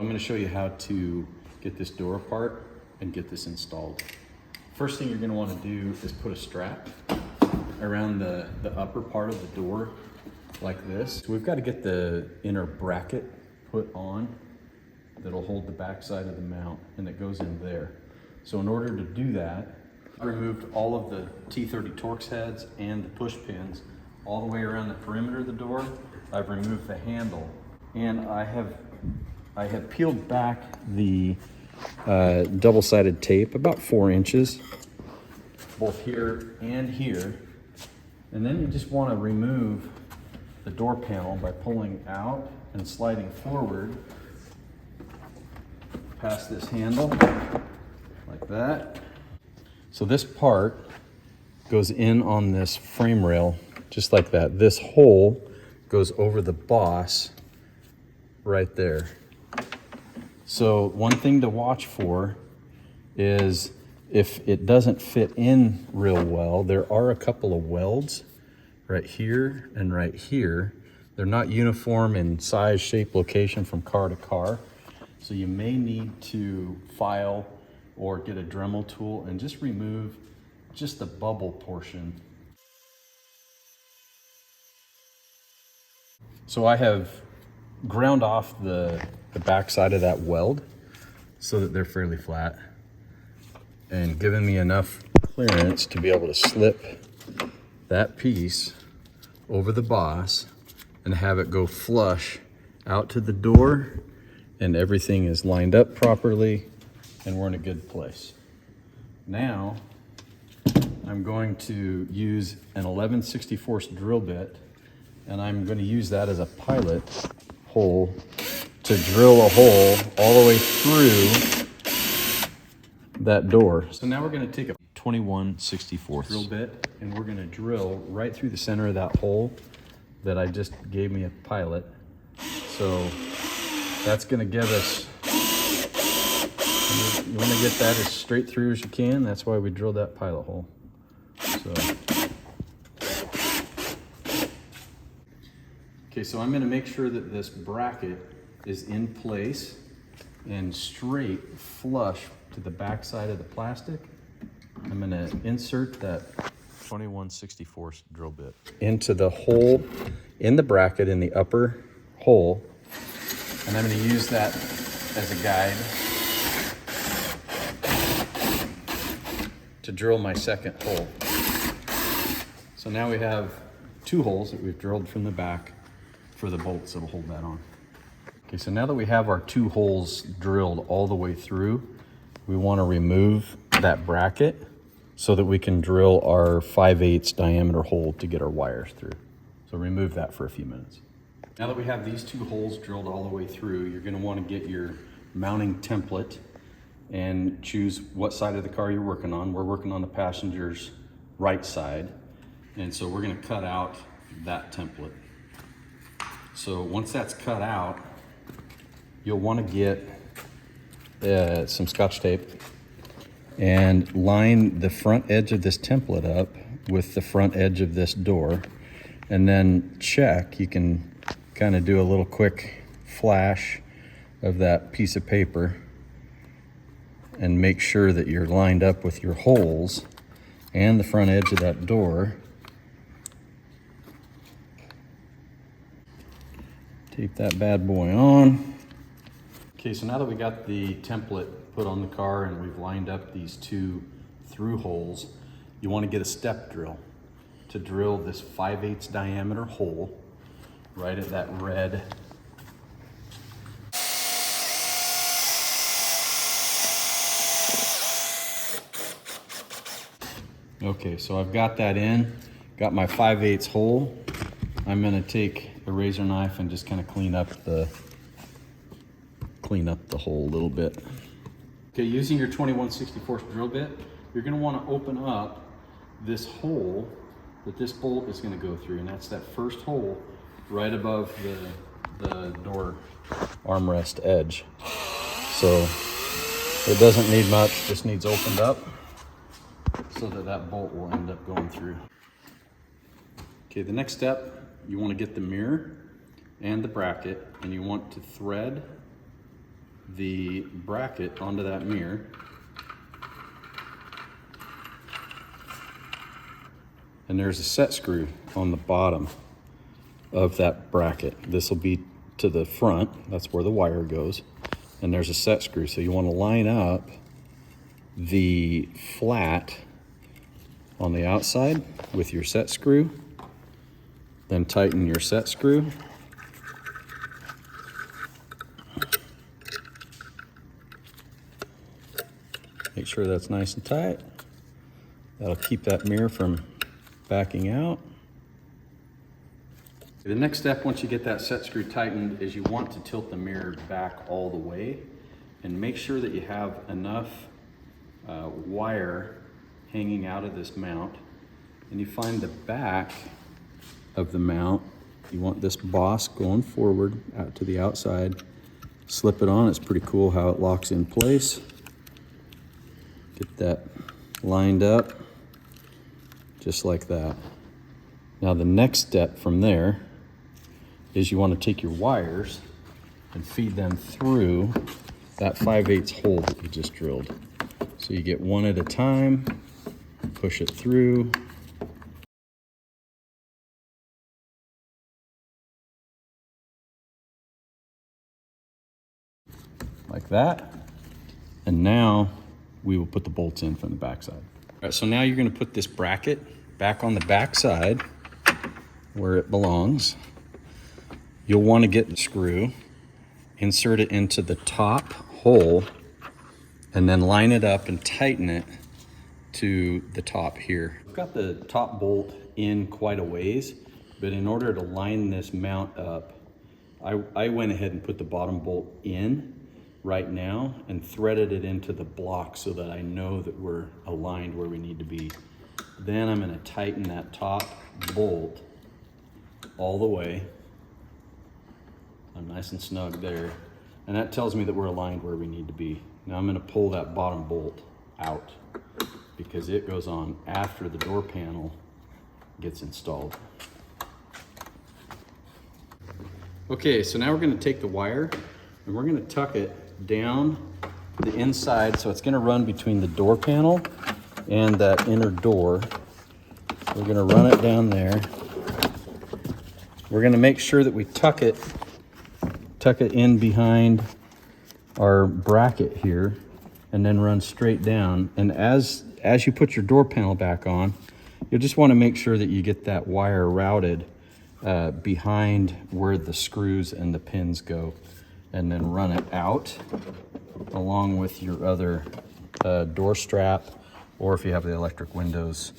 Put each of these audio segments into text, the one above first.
I'm going to show you how to get this door apart and get this installed. First thing you're going to want to do is put a strap around the upper part of the door like this. So we've got to get the inner bracket put on that'll hold the back side of the mount, and it goes in there. So in order to do that, I removed all of the T30 Torx heads and the push pins all the way around the perimeter of the door. I've removed the handle, and I have peeled back the double-sided tape about 4 inches, both here and here. And then you just want to remove the door panel by pulling out and sliding forward past this handle like that. So this part goes in on this frame rail just like that. This hole goes over the boss right there. So one thing to watch for is if it doesn't fit in real well, there are a couple of welds right here and right here. They're not uniform in size, shape, location from car to car. So you may need to file or get a Dremel tool and just remove just the bubble portion. So I have ground off the back side of that weld so that they're fairly flat, and given me enough clearance to be able to slip that piece over the boss and have it go flush out to the door, and everything is lined up properly and we're in a good place. Now I'm going to use an 11/64 drill bit, and I'm going to use that as a pilot hole to drill a hole all the way through that door. So now we're going to take a 21/64 drill bit and we're going to drill right through the center of that hole that I just gave me a pilot. So that's going to give us, you want to get that as straight through as you can. That's why we drilled that pilot hole. Okay, so I'm going to make sure that this bracket is in place and straight flush to the back side of the plastic. I'm going to insert that 21/64 drill bit into the hole in the bracket in the upper hole, and I'm going to use that as a guide to drill my second hole. So now we have 2 holes that we've drilled from the back for the bolts that'll hold that on. Okay, so now that we have our 2 holes drilled all the way through, we want to remove that bracket so that we can drill our 5/8 diameter hole to get our wires through. So remove that for a few minutes. Now that we have these 2 holes drilled all the way through, you're going to want to get your mounting template and choose what side of the car you're working on. We're working on the passenger's right side, and so we're going to cut out that template. So once that's cut out, you'll want to get some Scotch tape and line the front edge of this template up with the front edge of this door, and then check. You can kind of do a little quick flash of that piece of paper and make sure that you're lined up with your holes and the front edge of that door. Tape that bad boy on. Okay, so now that we got the template put on the car and we've lined up these 2 through holes, you want to get a step drill to drill this 5/8 diameter hole right at that red . Okay, so I've got that in, got my 5/8 hole. I'm going to take a razor knife and just kind of clean up the hole a little bit. Okay, using your 21/64 drill bit, you're going to want to open up this hole that this bolt is going to go through, and that's that first hole right above the door armrest edge. So it doesn't need much, just needs opened up so that that bolt will end up going through. Okay, the next step, you want to get the mirror and the bracket, and you want to thread the bracket onto that mirror. And there's a set screw on the bottom of that bracket. This will be to the front, that's where the wire goes. And there's a set screw, so you want to line up the flat on the outside with your set screw, then tighten your set screw. Make sure that's nice and tight. That'll keep that mirror from backing out. The next step, once you get that set screw tightened, is you want to tilt the mirror back all the way and make sure that you have enough wire hanging out of this mount. And you find the back of the mount. You want this boss going forward out to the outside. Slip it on. It's pretty cool how it locks in place. Get that lined up just like that. Now the next step from there is you want to take your wires and feed them through that 5/8 hole that you just drilled. So you get one at a time, push it through. Like that. And now we will put the bolts in from the back side. All right, so now you're going to put this bracket back on the back side where it belongs. You'll want to get the screw, insert it into the top hole, and then line it up and tighten it to the top here. I've got the top bolt in quite a ways, but in order to line this mount up, I went ahead and put the bottom bolt in right now and threaded it into the block so that I know that we're aligned where we need to be. Then I'm going to tighten that top bolt all the way. I'm nice and snug there. And that tells me that we're aligned where we need to be. Now I'm going to pull that bottom bolt out because it goes on after the door panel gets installed. Okay, so now we're going to take the wire and we're going to tuck it down the inside, so it's going to run between the door panel and that inner door. We're going to run it down there. We're going to make sure that we tuck it in behind our bracket here and then run straight down. And as you put your door panel back on, you'll just want to make sure that you get that wire routed behind where the screws and the pins go, and then run it out along with your other door strap, or if you have the electric windows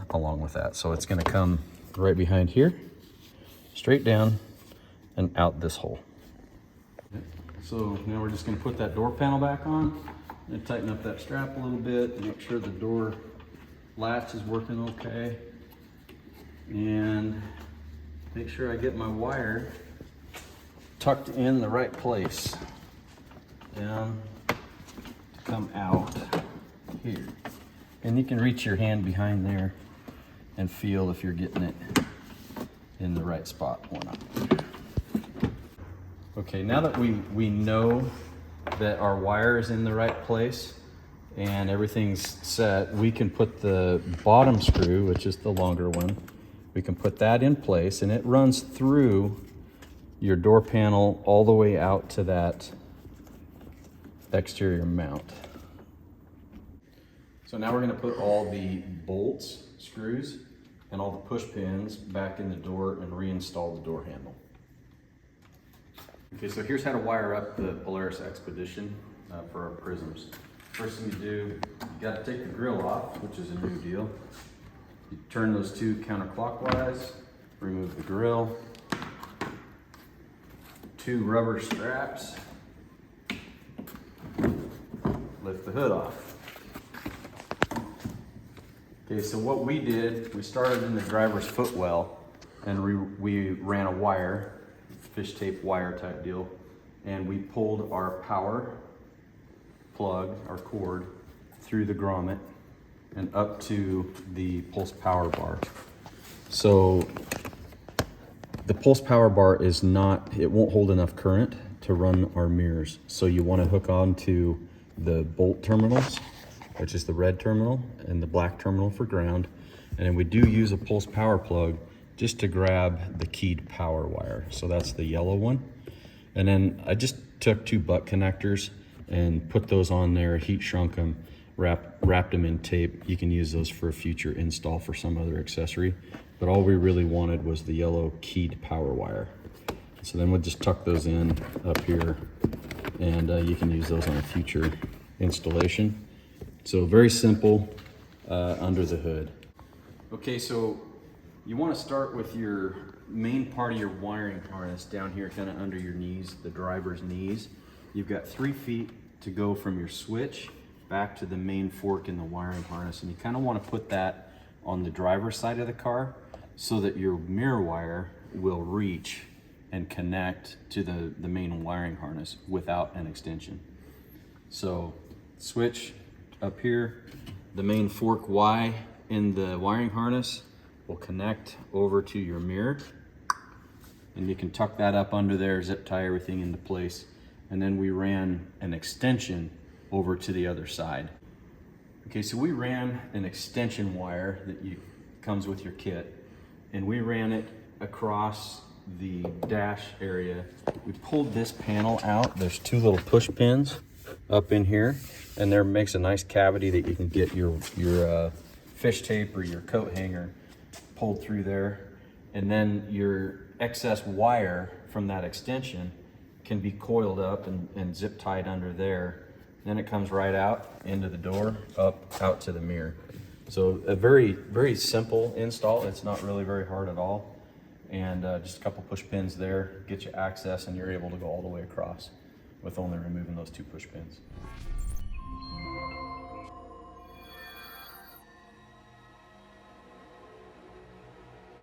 along with that. So it's going to come right behind here, straight down and out this hole. So now we're just going to put that door panel back on and tighten up that strap a little bit, make sure the door latch is working okay, and make sure I get my wire tucked in the right place, down to come out here. And you can reach your hand behind there and feel if you're getting it in the right spot or not. Okay, now that we know that our wire is in the right place and everything's set, we can put the bottom screw, which is the longer one, we can put that in place, and it runs through your door panel all the way out to that exterior mount. So now we're going to put all the bolts, screws, and all the push pins back in the door and reinstall the door handle. Okay, so here's how to wire up the Polaris Xpedition for our prisms. First thing you do, you got to take the grill off, which is a new deal. You turn those two counterclockwise, remove the grill, two rubber straps, lift the hood off. Okay, so what we did, we started in the driver's footwell and we ran a wire, fish tape wire type deal, and we pulled our power plug, our cord, through the grommet and up to the pulse power bar. So the pulse power bar is not, it won't hold enough current to run our mirrors. So you want to hook on to the bolt terminals, which is the red terminal, and the black terminal for ground. And then we do use a pulse power plug just to grab the keyed power wire. So that's the yellow one. And then I just took 2 butt connectors and put those on there, heat shrunk them, wrapped them in tape. You can use those for a future install for some other accessory. But all we really wanted was the yellow keyed power wire. So then we'll just tuck those in up here, and you can use those on a future installation. So very simple under the hood. Okay, so you want to start with your main part of your wiring harness down here, kind of under your knees, the driver's knees. You've got 3 feet to go from your switch back to the main fork in the wiring harness, and you kind of want to put that on the driver's side of the car so that your mirror wire will reach and connect to the main wiring harness without an extension. So switch up here, the main fork Y in the wiring harness will connect over to your mirror, and you can tuck that up under there, zip tie everything into place, and then we ran an extension over to the other side. Okay, so we ran an extension wire that comes with your kit, and we ran it across the dash area. We pulled this panel out. There's 2 little push pins up in here, and there makes a nice cavity that you can get your fish tape or your coat hanger pulled through there. And then your excess wire from that extension can be coiled up and zip tied under there. Then it comes right out into the door, up, out to the mirror. So a very, very simple install. It's not really very hard at all. And just a couple push pins there, get you access, and you're able to go all the way across with only removing those 2 push pins.